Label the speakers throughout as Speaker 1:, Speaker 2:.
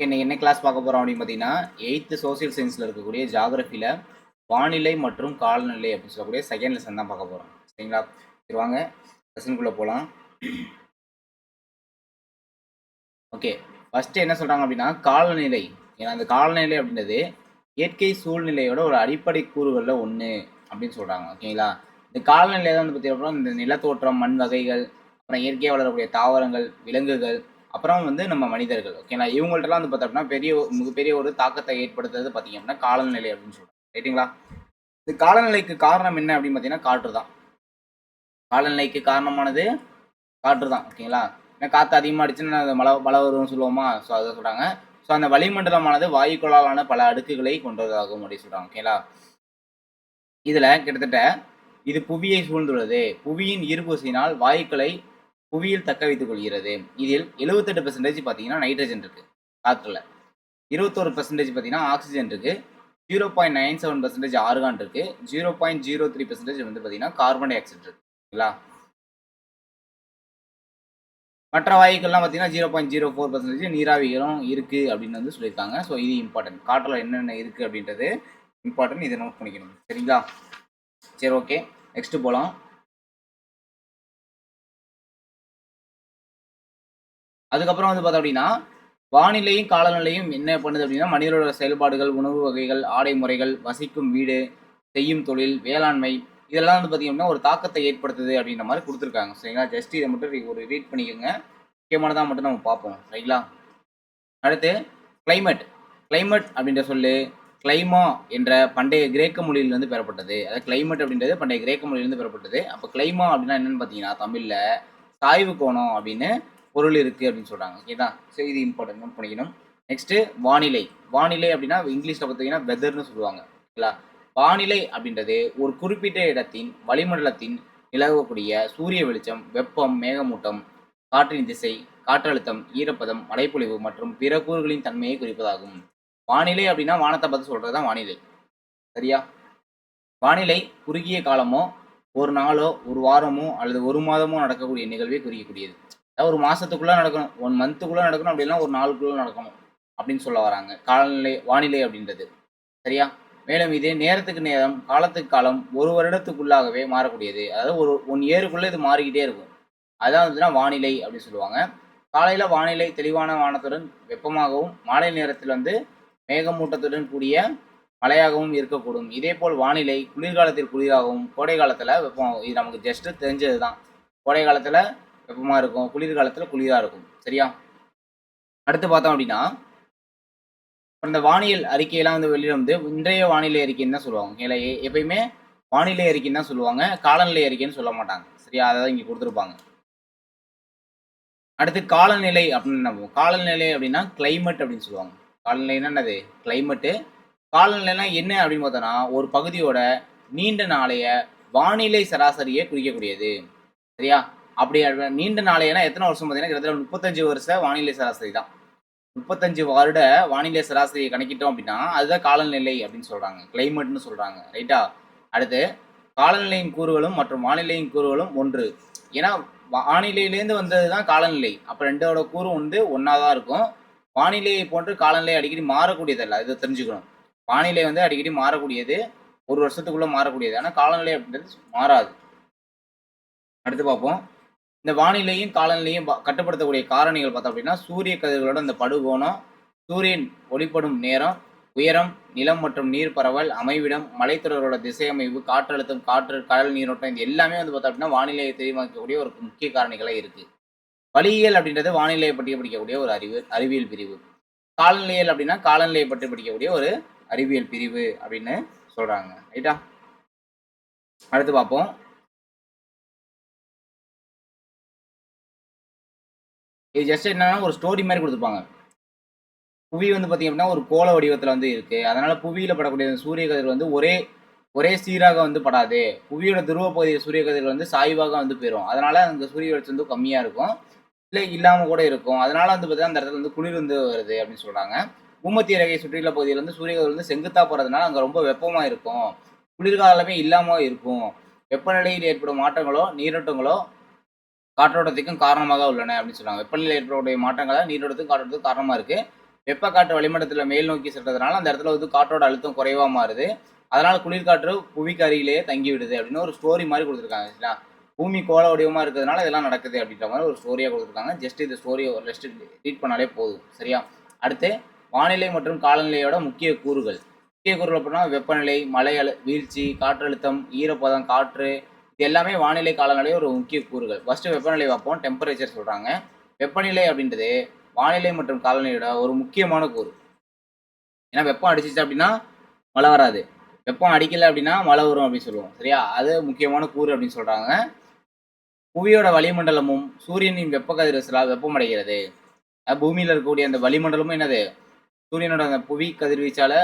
Speaker 1: இன்னைக்கு என்ன கிளாஸ் பார்க்க போறோம் அப்படின்னு பார்த்தீங்கன்னா, 8th சோசியல் சயின்ஸ்ல இருக்கக்கூடிய ஜியோகிராஃபில வானிலை மற்றும் காலநிலை அப்படின்னு சொல்லக்கூடிய செகண்ட் லெசன் தான் பார்க்க போறோம். சரிங்களா? சரி வாங்க லெசனுக்குள்ள போலாம். ஓகே. ஃபர்ஸ்ட் என்ன சொல்றாங்க அப்படின்னா, காலநிலை. ஏன்னா அந்த காலநிலை அப்படின்றது இயற்கை சூழ்நிலையோட ஒரு அடிப்படை கூறுகள்ல ஒண்ணு அப்படின்னு சொல்றாங்க. ஓகேங்களா? இந்த காலநிலை தான் வந்து பார்த்தீங்கன்னா, இந்த நிலத்தோற்றம், மண் வகைகள், அப்புறம் இயற்கையா வளரக்கூடிய தாவரங்கள், விலங்குகள், அப்புறம் வந்து நம்ம மனிதர்கள். ஓகேங்களா? இவங்கள்ட்டலாம் வந்து பார்த்தோம்னா மிகப்பெரிய ஒரு தாக்கத்தை ஏற்படுத்துறது பார்த்தீங்க அப்படின்னா, காலநிலை அப்படின்னு சொல்றாங்க. ரைட்டுங்களா? இந்த காலநிலைக்கு காரணம் என்ன அப்படின்னு பார்த்தீங்கன்னா, காற்று தான். காலநிலைக்கு காரணமானது காற்று தான். ஓகேங்களா? ஏன்னா காத்து அதிகமா அடிச்சுன்னா மழை மழை வரும்னு சொல்லுவோமா? ஸோ அத சொல்றாங்க. ஸோ அந்த வளிமண்டலமானது வாயுக்களாலான பல அடுக்குகளை கொண்டதாகும் அப்படின்னு சொல்றாங்க. ஓகேங்களா? இதுல கிட்டத்தட்ட இது புவியை சூழ்ந்துள்ளது. புவியின் ஈர்ப்பு விசையினால் வாயுக்களை புவியில் தக்க வைத்துக் கொள்கிறது. இதில் 78% பார்த்தீங்கன்னா நைட்ரஜன் இருக்கு காற்றுல. 21% பார்த்தீங்கன்னா ஆக்ஸிஜன் இருக்கு. 0.97% ஆர்கான் இருக்கு. 0.03% வந்து பார்த்தீங்கன்னா கார்பன் டை ஆக்சைடு இருக்கு. ஓகேங்களா? மற்ற வாயுக்கள்லாம் பார்த்தீங்கன்னா 0.04% நீராவிகளும் இருக்கு அப்படின்னு வந்து சொல்லியிருக்காங்க. ஸோ இது இம்பார்ட்டன்ட். காற்றுல என்னென்ன இருக்கு அப்படின்றது இம்பார்ட்டன்ட். இதை நோட் பண்ணிக்கணும். சரிங்களா? சரி ஓகே. நெக்ஸ்ட் போலாம். அதுக்கப்புறம் வந்து பார்த்தோம் அப்படின்னா, வானிலையும் காலநிலையும் என்ன பண்ணுது அப்படின்னா, மனிதர்களோட செயல்பாடுகள், உணவு வகைகள், ஆடை முறைகள், வசிக்கும் வீடு, செய்யும் தொழில், வேளாண்மை இதெல்லாம் வந்து பார்த்தீங்கன்னா, ஒரு தாக்கத்தை ஏற்படுத்துது அப்படின்ற மாரி குடுத்துருக்காங்க. சரிங்களா? ஜஸ்ட் இத மட்டும் ஒரு ரீட் பண்ணிக்கோங்க. முக்கியமானதா மட்டும் நம்ம பார்ப்போம். ரைங்களா? அடுத்து கிளைமேட். கிளைமேட் அப்படின்ற சொல்லு கிளைமா என்ற பண்டைய கிரேக்க மொழியிலிருந்து பெறப்பட்டது. அதாவது கிளைமேட் அப்படின்றது பண்டைய கிரேக்க மொழியிலிருந்து பெறப்பட்டது. அப்ப கிளைமா அப்படின்னா என்னன்னு பார்த்தீங்கன்னா, தமிழ்ல சாய்வு கோணம் அப்படின்னு பொருள் இருக்கு அப்படின்னு சொல்றாங்க. ஓகேதா? ஸோ இது இம்பார்ட்டன்ட் நோட் பண்ணிக்கணும். நெக்ஸ்ட் வானிலை. வானிலை அப்படின்னா இங்கிலீஷ்ல பார்த்தீங்கன்னா வெதர்ன்னு சொல்லுவாங்க. ஓகேங்களா? வானிலை அப்படின்றது ஒரு குறிப்பிட்ட இடத்தின் வளிமண்டலத்தின் நிலவக்கூடிய சூரிய வெளிச்சம், வெப்பம், மேகமூட்டம், காற்றின் திசை, காற்றழுத்தம், ஈரப்பதம், மழைப்பொழிவு மற்றும் பிற கூறுகளின் தன்மையை குறிப்பதாகும். வானிலை அப்படின்னா வானத்தை பார்த்து சொல்றது தான் வானிலை. சரியா? வானிலை குறுகிய காலமோ, ஒரு நாளோ, ஒரு வாரமோ அல்லது ஒரு மாதமோ நடக்கக்கூடிய நிகழ்வை குறிக்கக்கூடியது. அதாவது ஒரு மாசத்துக்குள்ள நடக்கணும், 1 மந்த்துக்குள்ள நடக்கணும், அப்படி இல்லனா ஒரு நாளுக்குள்ள நடக்கணும் அப்படின்னு சொல்ல வராங்க. காலநிலை வானிலை அப்படின்றது. சரியா? மேலும் இது நேரத்துக்கு நேரம், காலத்துக்கு காலம், ஒரு வருடத்துக்குள்ளாகவே மாறக்கூடியது. அதாவது ஒரு 1 இயருக்குள்ள இது மாறிக்கிட்டே இருக்கும். அதான் வந்துன்னா வானிலை அப்படின்னு சொல்லுவாங்க. காலையில வானிலை தெளிவான வானத்துடன் வெப்பமாகவும், மாலை நேரத்தில் வந்து மேகமூட்டத்துடன் கூடிய மழையாகவும் இருக்கக்கூடும். இதேபோல் வானிலை குளிர்காலத்தில் குளிராகவும், கோடை காலத்துல வெப்பமாகும். இது நமக்கு ஜஸ்ட் தெரிஞ்சது தான். கோடை காலத்துல வெப்பமா இருக்கும், குளிர்காலத்துல குளிரா இருக்கும். சரியா? அடுத்து பார்த்தோம் அப்படின்னா, இந்த வானியல் அறிக்கையெல்லாம் வந்து வெளியில வந்து இன்றைய வானிலை அறிக்கைன்னு தான் சொல்லுவாங்க. ஓகேங்களா? எப்பயுமே வானிலை அறிக்கைன்னு தான் சொல்லுவாங்க. காலநிலை அறிக்கைன்னு சொல்ல மாட்டாங்க. சரியா? அதான் இங்க குடுத்துருப்பாங்க. அடுத்து காலநிலை அப்படின்னு என்ன பண்ணுவோம்? காலநிலை அப்படின்னா கிளைமேட் அப்படின்னு சொல்லுவாங்க. காலநிலைன்னா என்னது? கிளைமேட்டு. காலநிலைனா என்ன அப்படின்னு பார்த்தோம்னா, ஒரு பகுதியோட நீண்ட நாளைய வானிலை சராசரியை குறிக்கக்கூடியது. சரியா? அப்படி நீண்ட நாளையனா எத்தனை வருஷம் பார்த்தீங்கன்னா, கிட்டத்தட்ட 35 வருஷ வானிலை சராசரி தான். 35 வருட வானிலை சராசரியை கணக்கிட்டோம் அப்படின்னா, அதுதான் காலநிலை அப்படின்னு சொல்றாங்க. கிளைமேட்ன்னு சொல்றாங்க. ரைட்டா? அடுத்து காலநிலையின் கூறுகளும் மற்றும் வானிலையின் கூறுகளும் ஒன்று. ஏன்னா வானிலையிலேருந்து வந்தது தான் காலநிலை. அப்ப 2ஓட கூறும் வந்து ஒண்ணா தான் இருக்கும். வானிலையை போன்று காலநிலை அடிக்கடி மாறக்கூடியதல்ல. இத தெரிஞ்சுக்கணும். வானிலை வந்து அடிக்கடி மாறக்கூடியது. 1 வருஷத்துக்குள்ள மாறக்கூடியது. ஆனா காலநிலை அப்படின்றது மாறாது. அடுத்து பார்ப்போம். இந்த வானிலையும், காலநிலையும் கட்டுப்படுத்தக்கூடிய காரணிகள் பார்த்தோம் அப்படின்னா, சூரிய கதிர்களோட அந்த படுகோணம், சூரியன் ஒளிப்படும் நேரம், உயரம், நிலம் மற்றும் நீர் பரவல், அமைவிடம், மலைத்தொடரோட திசை அமைவு, காற்றழுத்தம், காற்று, கடல் நீரோட்டம் இது எல்லாமே வந்து பார்த்தோம் அப்படின்னா, வானிலையை தீர்மானிக்கக்கூடிய ஒரு முக்கிய காரணிகளா இருக்கு. வளியியல் அப்படின்றது வானிலையை பற்றி படிக்கக்கூடிய ஒரு அறிவியல் பிரிவு. காலநிலையல் அப்படின்னா, காலநிலையை பற்றி படிக்கக்கூடிய ஒரு அறிவியல் பிரிவு அப்படின்னு சொல்றாங்க. ரைட்டா? அடுத்து பார்ப்போம். இது ஜஸ்ட் என்னன்னா ஒரு ஸ்டோரி மாதிரி கொடுத்துருப்பாங்க. புவி வந்து பார்த்தீங்க அப்படின்னா, ஒரு கோள வடிவத்தில வந்து இருக்கு. அதனால புவியில படக்கூடிய சூரிய கதிர் வந்து ஒரே ஒரே சீராக வந்து படாது. புவியோட துருவ பகுதியில சூரிய கதிர்கள் வந்து சாய்வாக வந்து போயிரும். அதனால அங்க சூரிய வெளிச்சம் வந்து கம்மியா இருக்கும். இல்ல இல்லாம கூட இருக்கும். அதனால வந்து பார்த்தீங்கன்னா, அந்த இடத்துல வந்து குளிர் வந்து வருது அப்படின்னு சொல்றாங்க. பூமத்திய ரேகையை சுற்றியுள்ள பகுதியில வந்து சூரிய கதிர் வந்து செங்குத்தா போறதுனால அங்க ரொம்ப வெப்பமா இருக்கும். குளிர்காலமே இல்லாம இருக்கும். வெப்பநிலையில் ஏற்படும் மாற்றங்களோ, நீரோட்டங்களோ காற்றோட்டத்துக்கும் காரணமாக உள்ளன அப்படின்னு சொல்றாங்க. வெப்பநிலையில் ஏற்படக்கூடிய மாற்றங்கள நீரோட்டத்துக்கும், காற்றோட்டத்துக்கும் காரணமா இருக்கு. வெப்ப காற்று வளிமண்டலத்துல மேல் நோக்கி செல்றதுனால அந்த இடத்துல வந்து காற்றோட அழுத்தம் குறைவா மாறுது. அதனால குளிர்காற்று புவிக்கு அருகிலேயே தங்கி விடுது அப்படின்னு ஒரு ஸ்டோரி மாதிரி கொடுத்துருக்காங்க. சரிங்களா? பூமி கோள வடிவமா இருக்கிறதுனால இதெல்லாம் நடக்குது அப்படின்ற மாதிரி ஒரு ஸ்டோரியா கொடுத்துருக்காங்க. ஜஸ்ட் இந்த ஸ்டோரியை ஒரு லிஸ்ட் ரீட் பண்ணாலே போதும். சரியா? அடுத்து வானிலை மற்றும் காலநிலையோட முக்கிய கூறுகள். முக்கிய கூறுகள் அப்படின்னா வெப்பநிலை, மழை வீழ்ச்சி, காற்றழுத்தம், ஈரப்பதம், காற்று, இது எல்லாமே வானிலை காலநிலை ஒரு முக்கிய கூறுகள். ஃபர்ஸ்ட் வெப்பநிலை பார்ப்போம். டெம்பரேச்சர் சொல்றாங்க. வெப்பநிலை அப்படின்றது வானிலை மற்றும் காலநிலையோட ஒரு முக்கியமான கூறு. ஏன்னா வெப்பம் அடிச்சிச்சு அப்படின்னா மழை வராது. வெப்பம் அடிக்கல அப்படின்னா மழை வரும் அப்படின்னு சொல்லுவோம். சரியா? அது முக்கியமான கூறு அப்படின்னு சொல்றாங்க. புவியோட வளிமண்டலமும் சூரியனின் வெப்ப கதிர்வீசலால் வெப்பமடைகிறது. பூமியில இருக்கக்கூடிய அந்த வளிமண்டலமும் என்னது? சூரியனோட அந்த புவி கதிர்வீச்சால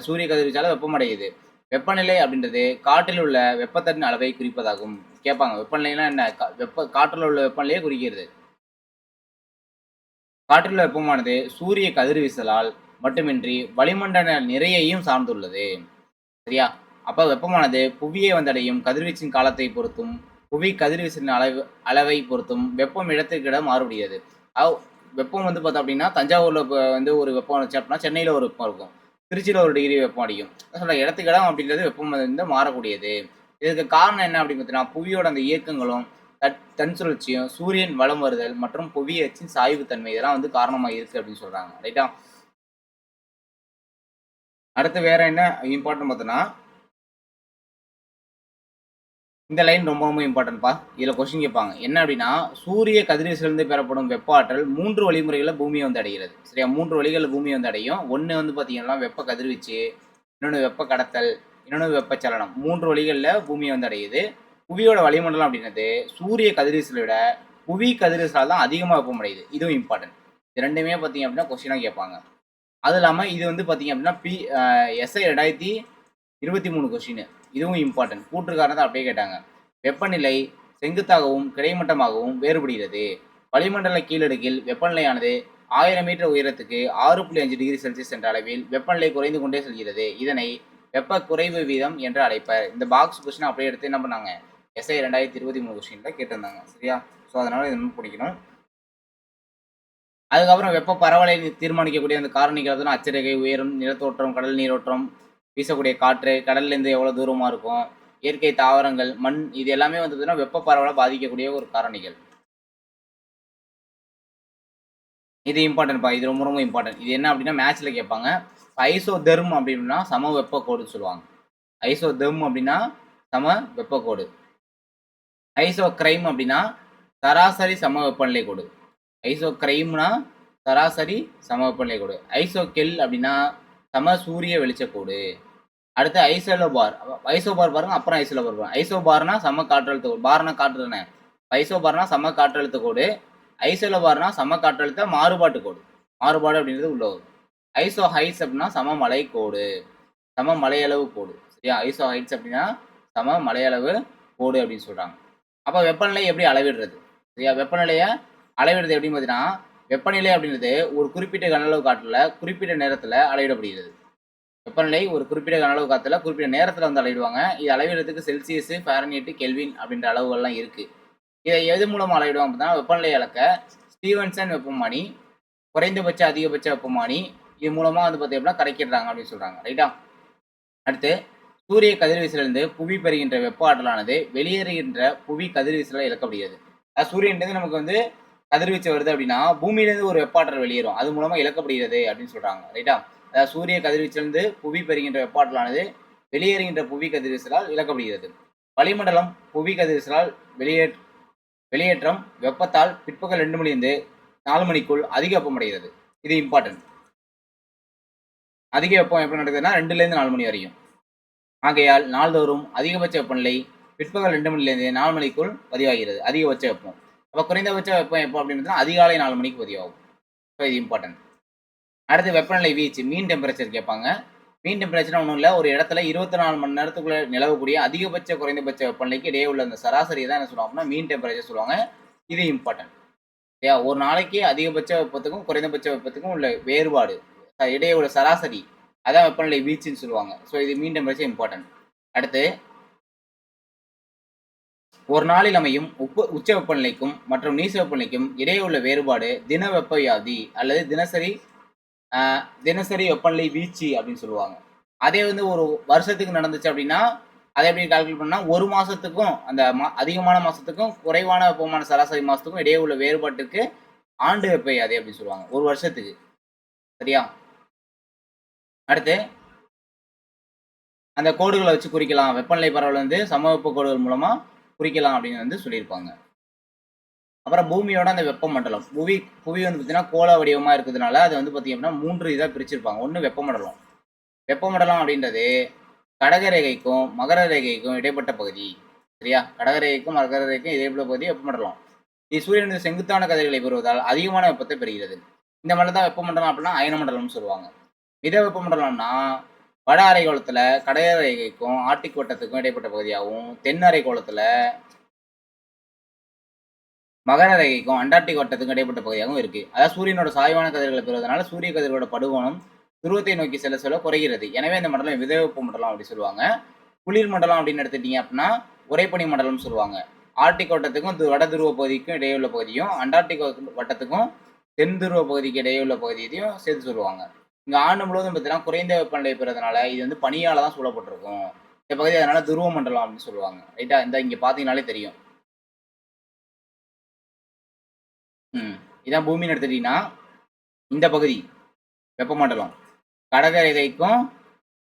Speaker 1: சூரிய கதிர்வீச்சால வெப்பமடையுது. வெப்பநிலை அப்படின்றது காற்றில் உள்ள வெப்பத்தின் அளவை குறிப்பதாகும். கேட்பாங்க வெப்பநிலைனா என்ன? காற்றில் உள்ள வெப்பநிலையை குறிக்கிறது. காற்றில் உள்ள வெப்பமானது சூரிய கதிர்வீசலால் மட்டுமின்றி வளிமண்டல நிறையையும் சார்ந்துள்ளது. சரியா? அப்ப வெப்பமானது புவியை வந்தடையும் கதிர்வீச்சின் காலத்தை பொறுத்தும் புவி கதிர்வீச்சின் அளவை பொறுத்தும் வெப்பம் இடத்திற்கு இடம் மாறுபடுகிறது. வெப்பம் வந்து பார்த்தோம் அப்படின்னா தஞ்சாவூர்ல வந்து ஒரு வெப்பம் வந்துச்சு அப்படின்னா சென்னையில ஒரு வெப்பம் இருக்கும். திருச்சியில ஒரு டிகிரி வெப்பம் அடிக்கும். சொல்ல இடத்துக்கு இடம் அப்படின்றது வெப்பம் வந்து மாறக்கூடியது. இதுக்கு காரணம் என்ன அப்படின்னு பார்த்தீங்கன்னா புவியோட அந்த இயக்கங்களும் தன் சுழற்சியும் சூரியன் வலம் வருதல் மற்றும் புவி அச்சின் சாய்வு தன்மை இதெல்லாம் வந்து காரணமா இருக்கு அப்படின்னு சொல்றாங்க. ரைட்டா? அடுத்து வேற என்ன இம்பார்ட்டன் பார்த்தோன்னா இந்த லைன் ரொம்ப ரொம்ப இம்பார்ட்டன்ட்பா. இதில் கொஸ்டின் கேட்பாங்க. என்ன அப்படின்னா சூரிய கதிர்வீச்சிலிருந்து பெறப்படும் வெப்ப ஆற்றல் 3 வழிமுறைகளில் பூமியை வந்து அடைகிறது. சரியா? 3 வழிகளில் பூமியை வந்து அடையும். ஒன்று வந்து பார்த்தீங்கன்னா வெப்ப கதிர்வீச்சு, இன்னொன்று வெப்ப கடத்தல், இன்னொன்று வெப்பச்சலனம். 3 வழிகளில் பூமியை வந்து அடையுது. புவியோட வளிமண்டலம் அப்படின்றது சூரிய கதிர்வீச்சலை விட புவி கதிர்வீச்சலால் தான் அதிகமாக வெப்பமடையுது. இதுவும் இம்பார்ட்டன்ட். இது ரெண்டுமே பார்த்தீங்க அப்படின்னா கொஸ்டினாக கேட்பாங்க. அது இல்லாமல் இது வந்து பார்த்தீங்க அப்படின்னா எஸ்ஐ 2023 கொஸ்டின். இதுவும் இம்பார்ட்டன்ட். கூற்று காரணத்தை அப்படியே கேட்டாங்க. வெப்பநிலை செங்குத்தாகவும் கிடைமட்டமாகவும் வேறுபடுகிறது. வளிமண்டல கீழடுக்கில் வெப்பநிலையானது 1000 மீட்டர் உயரத்துக்கு 6.5 டிகிரி செல்சியஸ் என்ற அளவில் வெப்பநிலை குறைந்து கொண்டே செல்கிறது. இதனை வெப்ப குறைவு வீதம் என்று அழைப்பர். இந்த பாக்ஸ் கொஸ்டின் அப்படியே எடுத்து என்ன பண்ணாங்க? எஸ்ஐ 2023 கொஸ்டின்ல கேட்டிருந்தாங்க. சரியா? ஸோ அதனால இது இன்னும் பிடிக்கணும். அதுக்கப்புறம் வெப்ப பரவலை தீர்மானிக்கக்கூடிய அந்த காரணிகள் அச்சரேகை, உயரம், நிலத்தோற்றம், கடல் நீரோட்டம், வீசக்கூடிய காற்று, கடல்லேருந்து எவ்வளோ தூரமாக இருக்கும், இயற்கை தாவரங்கள், மண், இது எல்லாமே வந்து வெப்ப பரவலை பாதிக்கக்கூடிய ஒரு காரணிகள். இது இம்பார்ட்டன்ட்பா. இது ரொம்ப ரொம்ப இம்பார்ட்டன்ட். இது என்ன அப்படின்னா மேட்ச்சில் கேட்பாங்க. ஐசோதெர்ம் அப்படின்னா சம வெப்ப கோடு சொல்லுவாங்க. ஐசோதெர்ம் அப்படின்னா சம வெப்ப கோடு. ஐசோ கிரைம் அப்படின்னா சராசரி சம வெப்பநிலை கோடு. ஐசோ கிரைம்னா சராசரி சம வெப்பநிலை கோடு. ஐசோ கெல் அப்படின்னா சம சூரிய வெளிச்சக்கோடு. அடுத்து ஐசோலோபார். ஐசோபார் பாருங்க, அப்புறம் ஐசோலோபார் பாருங்க. ஐசோபார்னா சம காற்றழுத்த கோடு. பார்னா காற்று தானே. ஐசோபார்னா சம காற்றழுத்த கோடு. ஐசோலோபார்னா சம காற்றழுத்த மாறுபாட்டு கோடு. மாறுபாடு அப்படின்றது உள்ள வரும். ஐசோ ஹைட்ஸ் அப்படின்னா சம மலை கோடு. சம மலையளவு கோடு. சரியா? ஐசோ ஹைட்ஸ் அப்படின்னா சம மலையளவு கோடு அப்படின்னு சொல்றாங்க. அப்போ வெப்பநிலை எப்படி அளவிடுறது? சரியா? வெப்பநிலையை அளவிடுறது எப்படின்னு பார்த்தீங்கன்னா வெப்பநிலை அப்படின்றது ஒரு குறிப்பிட்ட கன அளவு காற்றுல குறிப்பிட்ட நேரத்தில் அளவிடப்படுகிறது. வெப்பநிலை ஒரு குறிப்பிட்ட கன அளவு காற்றுல குறிப்பிட்ட நேரத்தில் வந்து அளவிடுவாங்க. இது அளவிடுறதுக்கு செல்சியஸ், ஃபாரன்ஹீட், கெல்வின் அப்படின்ற அளவுகள்லாம் இருக்கு. இதை எது மூலமாக அளவிடுவாங்க பார்த்தீங்கன்னா வெப்பநிலை அளக்க ஸ்டீவன்சன் வெப்பமானி, குறைந்தபட்ச அதிகபட்ச வெப்பமானி, இது மூலமாக வந்து பார்த்தீங்கன்னா கரைக்கிறாங்க அப்படின்னு சொல்றாங்க. ரைட்டா? அடுத்து சூரிய கதிர்வீசலிருந்து புவி பெறுகின்ற வெப்ப ஆற்றலானது வெளியேறுகின்ற புவி கதிர்வீசலால் இழக்கப்படுகிறது. சூரியன்லேருந்து நமக்கு வந்து கதிர்வீச்சு வருது அப்படின்னா பூமியிலேருந்து ஒரு வெப்ப ஆற்றல் வெளியேறும். அது மூலமாக இழக்கப்படுகிறது அப்படின்னு சொல்றாங்க. ரைட்டா? அதாவது சூரிய கதிர்வீச்சிலிருந்து புவி பெறுகின்ற வெப்ப ஆற்றலானது வெளியேறுகின்ற புவி கதிர்வீசலால் இழக்கப்படுகிறது. வளிமண்டலம் புவி கதிர்வீசலால் வெளியேற்றம் வெப்பத்தால் பிற்பகல் 2 மணிலிருந்து 4 மணிக்குள் அதிக வெப்பமடைகிறது. இது இம்பார்ட்டன்ட். அதிக வெப்பம் எப்போ நடக்குதுன்னா 2லேருந்து 4 மணி வரையும். ஆகையால் நாள்தோறும் அதிகபட்ச வெப்பநிலை பிற்பகல் 2 மணிலேருந்து 4 மணிக்குள் பதிவாகிறது. அதிகபட்ச வெப்பம். அப்போ குறைந்தபட்ச வெப்பம் எப்போ அப்படின்னு அதிகாலை 4 மணிக்கு பதிவாகும். ஸோ இது இம்பார்ட்டன்ட். அடுத்து வெப்பநிலை வீச்சு, மீன் டெம்பரேச்சர் கேட்பாங்க. மீன் டெம்பரேச்சர் ஒன்றும் இல்லை, ஒரு இடத்துல 24 மணி நேரத்துக்குள்ள நிலவக்கூடிய அதிகபட்ச குறைந்தபட்ச வெப்பநிலைக்கு இடையே உள்ள அந்த சராசரி தான் என்ன சொல்லுவாங்க அப்படின்னா மீன் டெம்பரேச்சர் சொல்லுவாங்க. இது இம்பார்ட்டன்ட். சரியா? ஒரு நாளைக்கு அதிகபட்ச வெப்பத்துக்கும் குறைந்தபட்ச வெப்பத்துக்கும் உள்ள வேறுபாடு, இடையே உள்ள சராசரி, அதான் வெப்பநிலை வீச்சுன்னு சொல்லுவாங்க. ஸோ இது மீன் டெம்பரேச்சர் இம்பார்ட்டன்ட். அடுத்து ஒரு நாளில் அமையும் உச்ச வெப்பநிலைக்கும் மற்றும் நீச்ச வெப்பநிலைக்கும் இடையே உள்ள வேறுபாடு தின வெப்ப வியாதி அல்லது தினசரி தினசரி வெப்பநிலை வீழ்ச்சி அப்படின்னு சொல்லுவாங்க. அதே வந்து ஒரு வருஷத்துக்கு நடந்துச்சு அப்படின்னா, அதை எப்படி கால்குலேட் பண்ணா, ஒரு மாசத்துக்கும் அந்த அதிகமான மாசத்துக்கும், குறைவான வெப்பமான சராசரி மாசத்துக்கும் இடையே உள்ள வேறுபாட்டுக்கு ஆண்டு வெப்ப அதே அப்படின்னு சொல்லுவாங்க. ஒரு வருஷத்துக்கு. சரியா? அடுத்து அந்த கோடுகள வச்சு குறிக்கலாம். வெப்பநிலை பரவல் வந்து சமவெப்ப கோடுகள் மூலமா குறிக்கலாம் அப்படின்னு வந்து சொல்லியிருப்பாங்க. அப்புறம் பூமியோட அந்த வெப்பமண்டலம். புவி வந்து பார்த்தீங்கன்னா, கோள வடிவமா இருக்கிறதுனால, அது வந்து பார்த்தீங்க அப்படின்னா 3 இதா பிரிச்சிருப்பாங்க. 1 வெப்பமண்டலம். வெப்பமண்டலம் அப்படின்றது கடகரேகைக்கும், மகர ரேகைக்கும் இடைப்பட்ட பகுதி. சரியா? கடகரேகைக்கும், மகர ரேகைக்கும் இடைப்பட்ட பகுதி வெப்பமண்டலம். இது சூரியனின் செங்குத்தான கதிர்களை பெறுவதால் அதிகமான வெப்பத்தை பெறுகிறது. இந்த மண்டலம் தான் வெப்பமண்டலம் அப்படின்னா அயன மண்டலம்னு சொல்லுவாங்க. மித வெப்பமண்டலம்னா வட அரைக்கோளத்துல கடகரேகைக்கும், ஆர்டிக் வட்டத்துக்கும் இடைப்பட்ட பகுதியாகவும், தென் அரைக்கோளத்துல மகர ரேகைக்கும், அண்டார்டிக் வட்டத்துக்கும் இடைப்பட்ட பகுதியாகவும் இருக்கு. அதாவது சூரியனோட சாய்வான கதிர்களை பெறுவதனால சூரிய கதிர்களோட படுகோணம் துருவத்தை நோக்கி செல்ல செல்ல குறைகிறது. எனவே இந்த மண்டலம் மிதவெப்ப மண்டலம் அப்படி சொல்லுவாங்க. குளிர் மண்டலம் அப்படின்னு எடுத்துட்டீங்க அப்படின்னா உறைபனி மண்டலம்னு சொல்லுவாங்க. ஆர்டிக் வட்டத்துக்கும் வட துருவ பகுதிக்கும் இடையே உள்ள பகுதியும், அண்டார்டிக் வட்டத்துக்கும் தென் துருவ பகுதிக்கு இடையே உள்ள பகுதியையும் சேர்த்து சொல்லுவாங்க. இங்க ஆண்டு முழுவதும் பார்த்தீங்கன்னா குறைந்த வெப்பநிலை பெறதுனால இது வந்து பனியால தான் சூழப்பட்டிருக்கும். இந்த பகுதி அதனால துருவ மண்டலம் அப்படின்னு சொல்லுவாங்க. ரைட்டா? இந்த இங்க பாத்தீங்கன்னாலே தெரியும். இதான் பூமின்னு எடுத்துட்டீங்கன்னா, இந்த பகுதி வெப்பமண்டலம். கடக ரேகைக்கும்,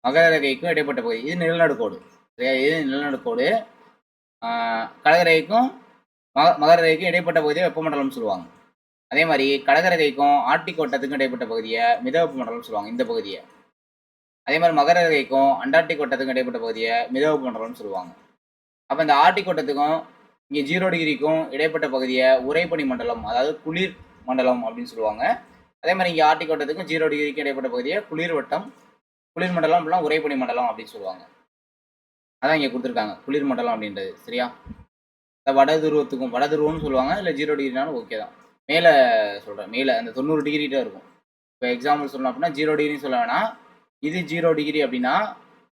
Speaker 1: மகர ரேகைக்கும் இடைப்பட்ட பகுதி. இது நிலநடுக்கோடு. சரியா? இது நிலநடுக்கோடு. கடக ரேகைக்கும், மகர ரேகைக்கும் இடைப்பட்ட பகுதியை வெப்பமண்டலம்னு சொல்லுவாங்க. அதே மாதிரி கடக ரேகைக்கும், ஆர்டிக் வட்டத்துக்கும் இடைப்பட்ட பகுதியை மிதவெப்ப மண்டலம்னு சொல்லுவாங்க, இந்த பகுதியை. அதே மாதிரி மகர ரேகைக்கும், அண்டார்டிக் வட்டத்துக்கும் இடைப்பட்ட பகுதியை மிதவெப்ப மண்டலம்னு சொல்லுவாங்க. அப்ப இந்த ஆர்டிக் வட்டத்துக்கும், இங்க 0 டிகிரிக்கும் இடைப்பட்ட பகுதியை உறைபனி மண்டலம், அதாவது குளிர் மண்டலம் அப்படின்னு சொல்லுவாங்க. அதே மாதிரி இங்க ஆர்டிக் வட்டத்துக்கும் 0 டிகிரிக்கும் இடைப்பட்ட பகுதியை குளிர் வட்டம், குளிர் மண்டலம் அப்படின்னா உறைபனி மண்டலம் அப்படின்னு சொல்லுவாங்க. அதான் இங்க கொடுத்துருக்காங்க குளிர் மண்டலம் அப்படின்றது. சரியா? வட துருவத்துக்கும் வட துருவம்னு சொல்லுவாங்க. இல்லை 0 டிகிரினாலும் ஓகே தான். மேலே சொல்கிறேன், மேலே அந்த 90 டிகிரிட்ட இருக்கும். இப்போ எக்ஸாம்பிள் சொல்லணும் அப்படின்னா 0 டிகிரின்னு சொல்ல வேணாம். இது 0 டிகிரி அப்படின்னா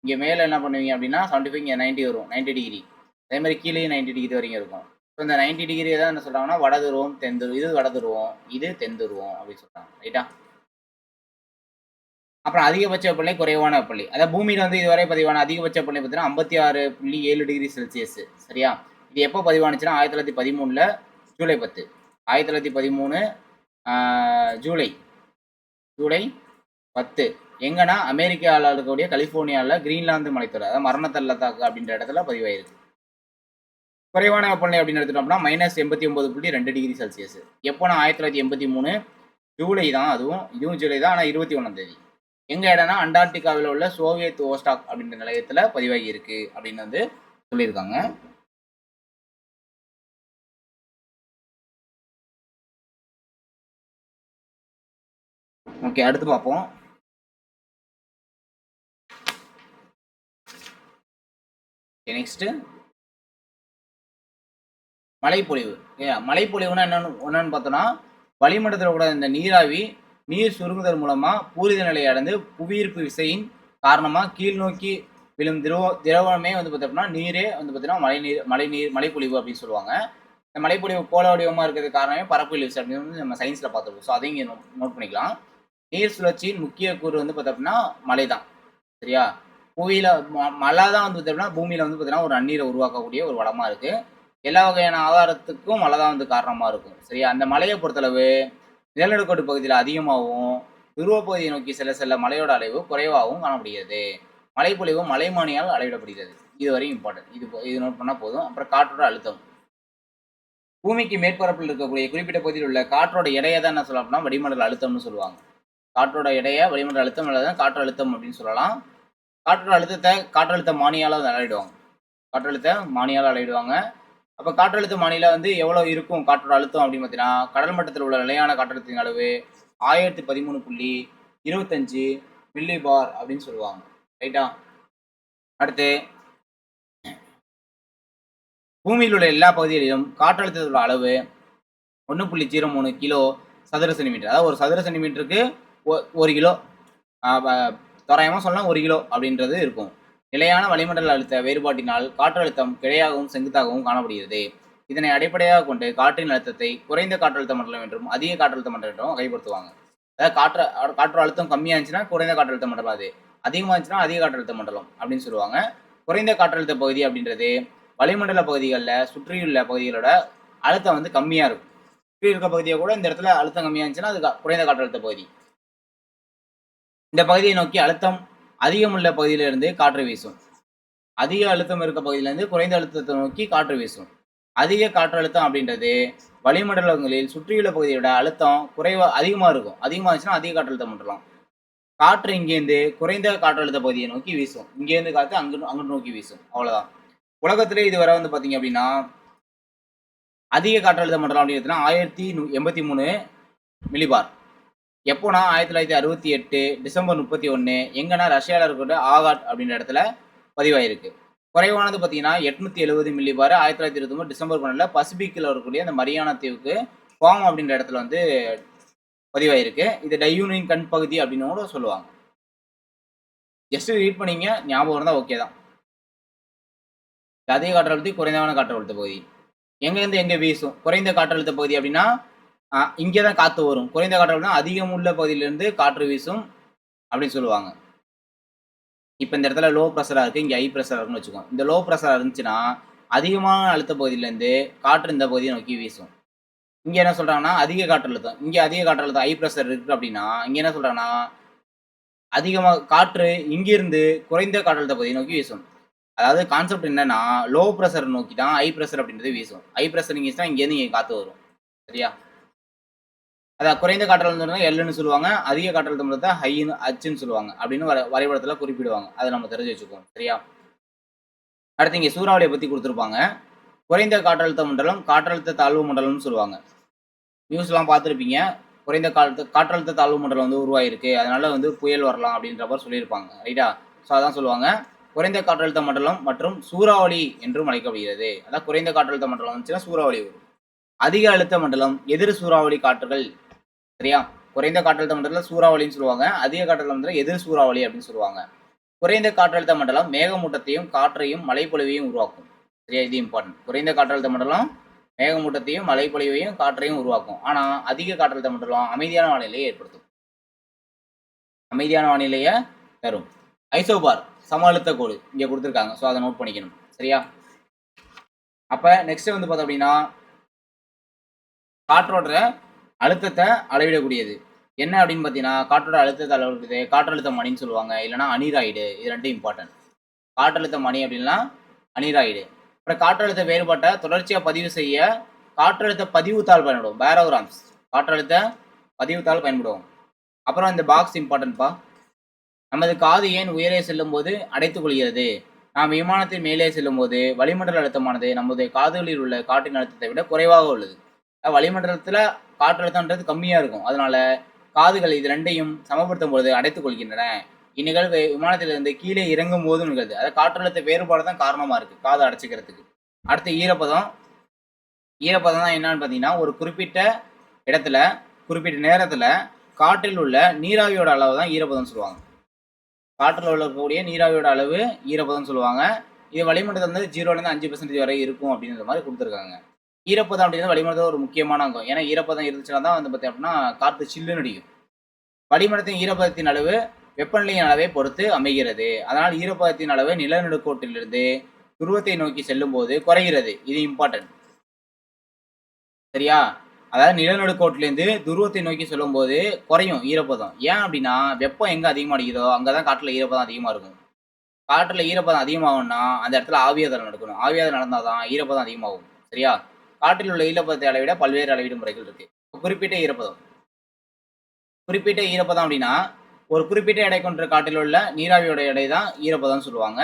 Speaker 1: இங்கே மேலே என்ன பண்ணுவீங்க அப்படின்னா 75 இங்கே 90 வரும், 90 டிகிரி. அதே மாதிரி கீழே 90 டிகிரி வரைக்கும் இருக்கும். ஸோ இந்த 90 டிகிரி தான் என்ன சொல்கிறாங்கன்னா வட துருவம், தென் துருவம். இது வட துருவம், இது தென் துருவம் அப்படின்னு சொல்கிறாங்க. ரைட்டா? அப்புறம் அதிகபட்ச வெப்பநிலை, குறைவான வெப்பநிலை. அதாவது பூமியில் வந்து இதுவரை பதிவான அதிகபட்ச வெப்பநிலை பார்த்தீங்கன்னா 56.7 டிகிரி செல்சியஸ். சரியா? இது எப்போ பதிவானுச்சுன்னா 1913 ஜூலை 10. 1913 ஜூலை ஜூலை 10. எங்கன்னா அமெரிக்காவில் இருக்கக்கூடிய கலிபோர்னியாவில் கிரீன்லாந்து மலைத்தொடர், அதாவது மரணத்தள்ளத்தாக்கு அப்படின்ற இடத்துல பதிவாயிருக்கு. குறைவான வெப்பநிலை அப்படின்னு எடுத்துட்டோம்னா -89.2 டிகிரி செல்சியஸ். எப்போனா 1983 ஜூலை தான். இதுவும் ஜூலை தான். ஆனால் 21ஆம் தேதி. எங்க இடம்னா அண்டார்டிகாவில் உள்ள சோவியத் ஓஸ்டாக் அப்படின்ற நிலையத்துல பதிவாகி இருக்கு அப்படின்னு வந்து சொல்லியிருக்காங்க. ஓகே, அடுத்து பார்ப்போம். நெக்ஸ்ட் மழைப்பொழிவு. மழைப்பொழிவுனா என்னன்னு பார்த்தோம்னா வளிமண்டலத்தில் கூட இந்த நீராவி நீர் சுருங்குதல் மூலமா பூரித நிலையை அடைந்து புவியீர்ப்பு விசையின் காரணமா கீழ் நோக்கி விழும் திரவமே வந்து பார்த்தோம்னா நீரே வந்து பார்த்தீங்கன்னா மழைப்பொழிவு அப்படின்னு சொல்லுவாங்க. இந்த மழைப்பொழிவு கோள வடிவமாக இருக்கிறது காரணமே பரப்பு விசை அப்படின்னு வந்து நம்ம சயின்ஸ்ல பார்த்துருக்கோம். ஸோ அதையும் இங்கே நோட் பண்ணிக்கலாம். நீர் சுழற்சியின் முக்கிய கூறு வந்து பார்த்தோம்னா மழை தான். சரியா? புவியில மழை தான் வந்து பார்த்தோம்னா பூமியில வந்து பார்த்தீங்கன்னா ஒரு நன்னீரை உருவாக்கக்கூடிய ஒரு வளமா இருக்கு. எல்லா வகையான ஆதாரத்துக்கும் மழை தான் வந்து காரணமா இருக்கும். சரியா? அந்த மழையை பொறுத்தளவு நிலநடுக்கோட்டு பகுதியில் அதிகமாகவும், துருவ பகுதியை நோக்கி செல்ல செல்ல மழையோட அளவு குறைவாகவும் காணப்படுகிறது. மழைப்பொழிவு மலைமானியால் அளவிடப்படுகிறது. இது வரையும் இம்பார்ட்டன்ட். இது நோட் பண்ணா போதும். அப்புறம் காற்றோட அழுத்தம். பூமிக்கு மேற்பரப்பில் இருக்கக்கூடிய குறிப்பிட்ட பகுதியில் உள்ள காற்றோட எடையை தான் என்ன சொல்லலாம் அப்படின்னா வளிமண்டல அழுத்தம்னு சொல்லுவாங்க. காற்றோட எடையை வளிமண்டல அழுத்தம் அல்லது காற்று அழுத்தம் அப்படின்னு சொல்லலாம். காற்றோட அழுத்தத்தை காற்றழுத்த மானியால் அளவிடுவாங்க. காற்றழுத்த மானியால் அளவிடுவாங்க. அப்போ காற்றழுத்த மானியில வந்து எவ்வளோ இருக்கும் காற்றோட அழுத்தம் அப்படின்னு பார்த்தீங்கன்னா கடல் மட்டத்தில் உள்ள நிலையான காற்றழுத்தத்தின் அளவு 1013.25 மில்லி பார் அப்படின்னு சொல்லுவாங்க. ரைட்டா? அடுத்து பூமியில் உள்ள எல்லா பகுதிகளிலும் காற்றழுத்தத்தில் உள்ள அளவு 1.03 கிலோ சதுர சென்டிமீட்டர். அதாவது ஒரு சதுர சென்டிமீட்டருக்கு 1 கிலோ, தோராயமாக சொல்லலாம் 1 கிலோ அப்படின்றது இருக்கும். நிலையான வளிமண்டல அழுத்த வேறுபாட்டினால் காற்றழுத்தம் கிடையாகவும் செங்குத்தாகவும் காணப்படுகிறது. இதனை அடிப்படையாக கொண்டு காற்றின் அழுத்தத்தை குறைந்த காற்றழுத்த மண்டலம் என்றும் அதிக காற்றழுத்த மண்டலம் என்றும் வகைப்படுத்துவாங்க. அதாவது காற்று அழுத்தம் கம்மியா இருந்துச்சுன்னா குறைந்த காற்றழுத்த மண்டலம், அது அதிகமா இருந்துச்சுன்னா அதிக காற்றழுத்த மண்டலம் அப்படின்னு சொல்லுவாங்க. குறைந்த காற்றழுத்த பகுதி அப்படின்றது வளிமண்டல பகுதிகளில் சுற்றியுள்ள பகுதிகளோட அழுத்தம் வந்து கம்மியா இருக்கும். சுற்றி இருக்க பகுதியை கூட இந்த இடத்துல அழுத்தம் கம்மியா இருந்துச்சுன்னா அது குறைந்த காற்றழுத்த பகுதி. இந்த பகுதியை நோக்கி அழுத்தம் அதிகமுள்ள பகுதியிலிருந்து காற்று வீசும். அதிக அழுத்தம் இருக்க பகுதியிலிருந்து குறைந்த அழுத்தத்தை நோக்கி காற்று வீசும். அதிக காற்றழுத்தம் அப்படின்றது வளிமண்டலங்களில் சுற்றியுள்ள பகுதியோட அழுத்தம் அதிகமா இருக்கும். அதிகமா இருந்துச்சுன்னா அதிக காற்றழுத்த மண்டலம். காற்று இங்கேருந்து குறைந்த காற்றழுத்த பகுதியை நோக்கி வீசும். இங்கேருந்து காற்று அங்கிட்டு நோக்கி வீசும். அவ்வளவுதான். உலகத்திலே இதுவரை வந்து பாத்தீங்க அப்படின்னா அதிக காற்றழுத்த மண்டலம் அப்படின்னா 1083 மில்லிபார். எப்போனா 1968 டிசம்பர் 31 எங்கன்னா ரஷ்யாவில் இருக்கிற ஆகாட் அப்படின்ற இடத்துல பதிவாயிருக்கு. குறைவானது பார்த்தீங்கன்னா 870 மில்லிபார் 1929 டிசம்பர் 12 பசிபிக்கில் இருக்கக்கூடிய அந்த மரியானா தீவுக்கு குவாம் அப்படின்ற இடத்துல வந்து பதிவாயிருக்கு. இது டையூனின் கண் பகுதி அப்படின்னு கூட சொல்லுவாங்க. ஜஸ்ட் ரீட் பண்ணீங்க, ஞாபகம் இருந்தால் ஓகே தான். அதிக காற்றழுத்தி குறைந்தமான காற்றழுத்த பகுதி எங்கேருந்து எங்கே வீசும்? குறைந்த காற்றழுத்த பகுதி அப்படின்னா இங்கே தான் காற்று வரும். குறைந்த காற்றழுத்தம் அதிகம் உள்ள பகுதியிலிருந்து காற்று வீசும் அப்படின்னு சொல்லுவாங்க. இப்போ இந்த இடத்துல லோ ப்ரெஷராக இருக்குது, இங்கே ஹை ப்ரெஷராக இருக்குன்னு வச்சுக்கோங்க. இந்த லோ ப்ரெஷராக இருந்துச்சுன்னா அதிகமான அழுத்த பகுதியிலேருந்து காற்று இந்த பகுதியை நோக்கி வீசும். இங்கே என்ன சொல்கிறாங்கன்னா அதிக காற்றழுத்தம், இங்கே அதிக காற்றழுத்தம் ஹை ப்ரெஷர் இருக்குது அப்படின்னா இங்கே என்ன சொல்கிறாங்கன்னா அதிகமாக காற்று இங்கிருந்து குறைந்த காற்றழுத்த பகுதியை நோக்கி வீசும். அதாவது கான்செப்ட் என்னன்னா லோ ப்ரெஷர் நோக்கி தான் ஹை ப்ரெஷர் அப்படின்றது வீசும். ஹை ப்ரெஷர் நீங்க இங்கேருந்து இங்கே காற்று வரும். சரியா? அதான் குறைந்த காற்றழுத்தம் எல்லுன்னு சொல்லுவாங்க, அதிக காற்றழுத்தம் தான் ஹைன்னு ஹச்சுன்னு சொல்லுவாங்க அப்படின்னு வரைபடத்தில் குறிப்பிடுவாங்க. அதை நம்ம தெரிஞ்சு வச்சுக்குவோம். சரியா? அடுத்து இங்கே சூறாவளியை பற்றி கொடுத்துருப்பாங்க. குறைந்த காற்றழுத்த மண்டலம், காற்றழுத்த தாழ்வு மண்டலம்னு சொல்லுவாங்க. நியூஸ்லாம் பார்த்துருப்பீங்க. குறைந்த காற்றழுத்த தாழ்வு மண்டலம் வந்து உருவாயிருக்கு, அதனால வந்து புயல் வரலாம் அப்படின்ற மாதிரி சொல்லியிருப்பாங்க. ரைட்டா? ஸோ அதான் சொல்லுவாங்க குறைந்த காற்றழுத்த மண்டலம் மற்றும் சூறாவளி என்றும் அழைக்கப்படுகிறது. அதான் குறைந்த காற்றழுத்த மண்டலம் வந்துச்சுன்னா சூறாவளி வரும். அதிக அழுத்த மண்டலம் எதிர் சூறாவளி காற்றுகள். சரியா? குறைந்த காற்றழுத்த மண்டலம் சூறாவளின்னு சொல்லுவாங்க, அதிக காற்றழுத்த மண்டலம் எதிர் சூறாவளி அப்படின்னு சொல்லுவாங்க. குறைந்த காற்றழுத்த மண்டலம் மேகமூட்டத்தையும் காற்றையும் மழைப்பொழிவையும் உருவாக்கும். சரியா? இது இம்பார்ட்டன்ட். குறைந்த காற்றழுத்த மண்டலம் மேகமூட்டத்தையும் மழைப்பொழிவையும் காற்றையும் உருவாக்கும். ஆனால் அதிக காற்றழுத்த மண்டலம் அமைதியான வானிலையை ஏற்படுத்தும். அமைதியான வானிலையை தரும். ஐசோபார் சம அழுத்த கோடு இங்கே கொடுத்துருக்காங்க. ஸோ அதை நோட் பண்ணிக்கணும். சரியா? அப்போ நெக்ஸ்ட் வந்து பார்த்தோம் அப்படின்னா காற்றோட அழுத்தத்தை அளவிடக்கூடியது என்ன அப்படின்னு பார்த்தீங்கன்னா காற்றோட அழுத்தத்தை அளவிடுறது காற்றழுத்த மணின்னு சொல்லுவாங்க, இல்லைன்னா அனிராய்டு. இது ரெண்டும் இம்பார்ட்டன்ட். காற்றழுத்த மணி அப்படின்னா அனிராய்டு. அப்புறம் காற்றழுத்த வேறுபாட்டை தொடர்ச்சியாக பதிவு செய்ய காற்றழுத்த பதிவுத்தாள் பயன்படும். பேரோகிராம்ஸ் காற்றழுத்த பதிவுத்தாள் பயன்படுவோம். அப்புறம் இந்த பாக்ஸ் இம்பார்ட்டன்ட்பா. நமது காது ஏன் உயரே செல்லும் போது அடைத்துக் கொள்கிறது? நாம் விமானத்தின் மேலே செல்லும் போது வளிமண்டல அழுத்தமானது நமது காதுகளில் உள்ள காற்றின் அழுத்தத்தை விட குறைவாக உள்ளது. வளிமண்டலத்தில் காற்றழுத்தம்ன்றது கம்மியாக இருக்கும், அதனால காதுகள் இது ரெண்டையும் சமப்படுத்தும் பொழுது அடைத்துக் கொள்கின்றன. இந்நிகழ்வு விமானத்திலிருந்து கீழே இறங்கும் போதும் நிகழ்து. அதாவது காற்றழுத்த வேறுபாடு தான் காரணமாக இருக்குது காதை அடைச்சிக்கிறதுக்கு. அடுத்து ஈரப்பதம். ஈரப்பதம் தான் என்னன்னு பார்த்தீங்கன்னா ஒரு குறிப்பிட்ட இடத்துல குறிப்பிட்ட நேரத்தில் காற்றில் உள்ள நீராவியோட அளவு தான் ஈரப்பதம் சொல்லுவாங்க. காற்றில் இருக்கக்கூடிய நீராவியோட அளவு ஈரப்பதம் சொல்லுவாங்க. இது வளிமண்டலம் வந்து 0லேருந்து 5% வரை இருக்கும் அப்படின்ற மாதிரி கொடுத்துருக்காங்க. ஈரப்பதம் அப்படிங்கிறது வளிமண்டலத்தில் ஒரு முக்கியமான அங்கம். ஏன்னா ஈரப்பதம் இருந்துச்சுன்னா தான் வந்து பார்த்தீங்க அப்படின்னா காற்று சில்லுன்னு அடிக்கும். வளிமண்டலத்தின் ஈரப்பதத்தின் அளவு வெப்பநிலையின் அளவை பொறுத்து அமைகிறது. அதனால் ஈரப்பதத்தின் அளவு நிலநடுக்கோட்டிலிருந்து துருவத்தை நோக்கி செல்லும் போது குறைகிறது. இது இம்பார்ட்டன்ட். சரியா? அதாவது நிலநடுக்கோட்டிலேருந்து துருவத்தை நோக்கி செல்லும் போது குறையும் ஈரப்பதம். ஏன் அப்படின்னா வெப்பம் எங்கே அதிகமாக அடிக்குதோ அங்கே தான் காற்றில் ஈரப்பதம் அதிகமாக இருக்கும். காற்றில் ஈரப்பதம் அதிகமாகும்னா அந்த இடத்துல ஆவியாதல் நடக்கணும். ஆவியாதல் நடந்தால் தான் ஈரப்பதம் அதிகமாகும். சரியா? காற்றில் உள்ள ஈரப்பதத்தை அளவிட பல்வேறு அளவீடு முறைகள் இருக்கு. குறிப்பிட்ட ஈரப்பதம் அப்படின்னா ஒரு குறிப்பிட்ட எடை கொண்ட காற்றில் உள்ள நீராவியோட எடை தான் ஈரப்பதம் சொல்லுவாங்க.